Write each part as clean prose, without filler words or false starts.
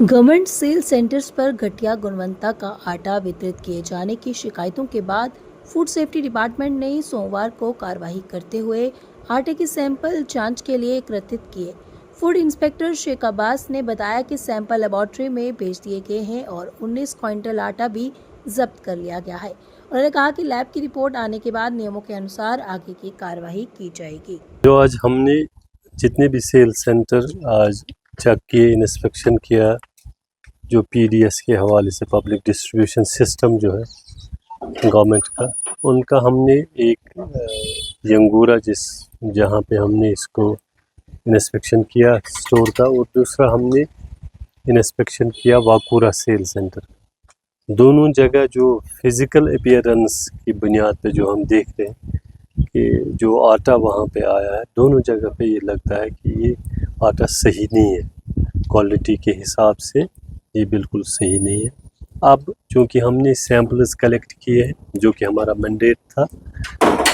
Government cell centres पर घटिया गुणवत्ता का आटा वितरित किए जाने की शिकायतों के बाद फूड सेफ्टी डिपार्टमेंट ने सोमवार को कार्रवाई करते हुए आटे के सैंपल जांच के लिए एकत्रित किए। फूड इंस्पेक्टर शेख अब्बास ने बताया कि सैंपल लेबोरेटरी में भेज दिए गए हैं और 19 क्विंटल आटा भी जब्त कर लिया गया है। उन्होंने कहा कि लैब की रिपोर्ट आने के बाद नियमों के अनुसार आगे की कार्रवाई की जाएगी। जो आज हमने जितने भी सेल सेंटर आज चेक किए, इंस्पेक्शन किया, जो पीडीएस के हवाले से पब्लिक डिस्ट्रीब्यूशन सिस्टम जो है गवर्नमेंट का, उनका हमने एक यंगूरा जहाँ पे हमने इसको इंस्पेक्शन किया स्टोर का, और दूसरा हमने इंस्पेक्शन किया वाकूरा सेल सेंटर। दोनों जगह जो फिज़िकल अपीयरेंस की बुनियाद पे जो हम देख रहे हैं कि जो आटा वहाँ पे आया है, दोनों जगह पे ये लगता है कि ये आटा सही नहीं है, क्वालिटी के हिसाब से ये बिल्कुल सही नहीं है। अब चूँकि हमने सैम्पल्स कलेक्ट किए हैं, जो कि हमारा मैंडेट था,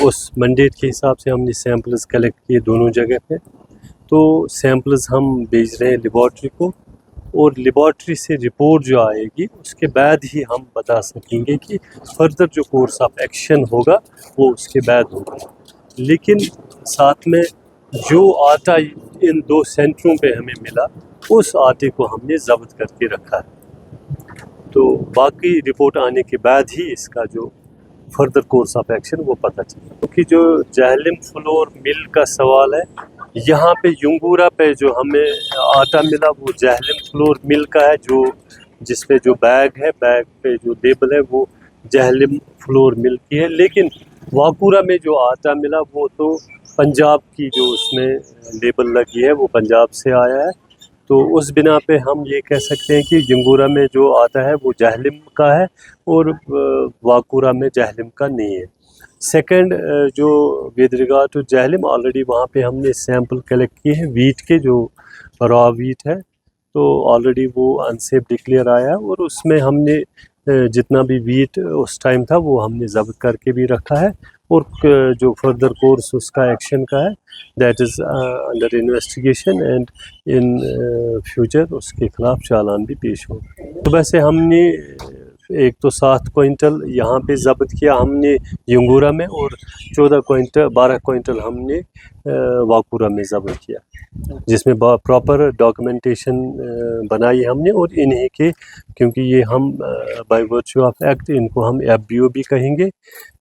उस मैंडेट के हिसाब से हमने सैम्पल्स कलेक्ट किए दोनों जगह पे, तो सैम्पल्स हम भेज रहे हैं लेबॉर्ट्री को, और लेबॉर्ट्री से रिपोर्ट जो आएगी उसके बाद ही हम बता सकेंगे कि फर्दर जो कोर्स ऑफ एक्शन होगा वो उसके बाद होगा। लेकिन साथ में जो आटा इन दो सेंटरों पे हमें मिला, उस आटे को हमने ज़ब्त करके रखा है, तो बाकी रिपोर्ट आने के बाद ही इसका जो फर्दर कोर्स ऑफ एक्शन वो पता चले। क्योंकि जो जहलिम फ्लोर मिल का सवाल है, यहाँ पे युंगूरा पे जो हमें आटा मिला वो जहलिम फ्लोर मिल का है, जो जिस पे जो बैग है, बैग पे जो लेबल है वो जहलिम फ्लोर मिल की है। लेकिन वाकूरा में जो आटा मिला वो तो पंजाब की जो उसमें लेबल लगी है वो पंजाब से आया है, तो उस बिना पे हम ये कह सकते हैं कि जंगूरा में जो आता है वो जहलिम का है और वाकूरा में जहलिम का नहीं है। सेकंड, जो with regard to Jhelum, already वहाँ पे हमने सैंपल कलेक्ट किए हैं वीट के, जो रॉ वीट है, तो ऑलरेडी वो अनसेफ डिक्लेयर आया है, और उसमें हमने जितना भी वीट उस टाइम था वो हमने ज़ब्त करके भी रखा है, और जो फर्दर कोर्स उसका एक्शन का है that is under investigation, and in future उसके खिलाफ चालान भी पेश होगा। तो वैसे हमने एक तो 7 क्विंटल यहाँ पे ज़ब्त किया हमने यंगूरा में, और 12 क्विंटल हमने वाकूरा में ज़ब्त किया, जिसमें प्रॉपर डॉक्यूमेंटेशन बनाई हमने। और इन्हीं के, क्योंकि ये हम बाय वर्च्यू ऑफ एक्ट इनको हम एफबीओ भी कहेंगे,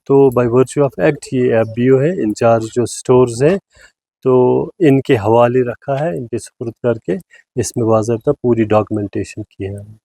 तो बाय वर्च्यू ऑफ एक्ट ये एफबीओ है, इंचार्ज जो स्टोर्स हैं, तो इनके हवाले रखा है, इनके सुपुर्द करके इसमें बाज़ाब्ता पूरी डॉक्यूमेंटेशन की है।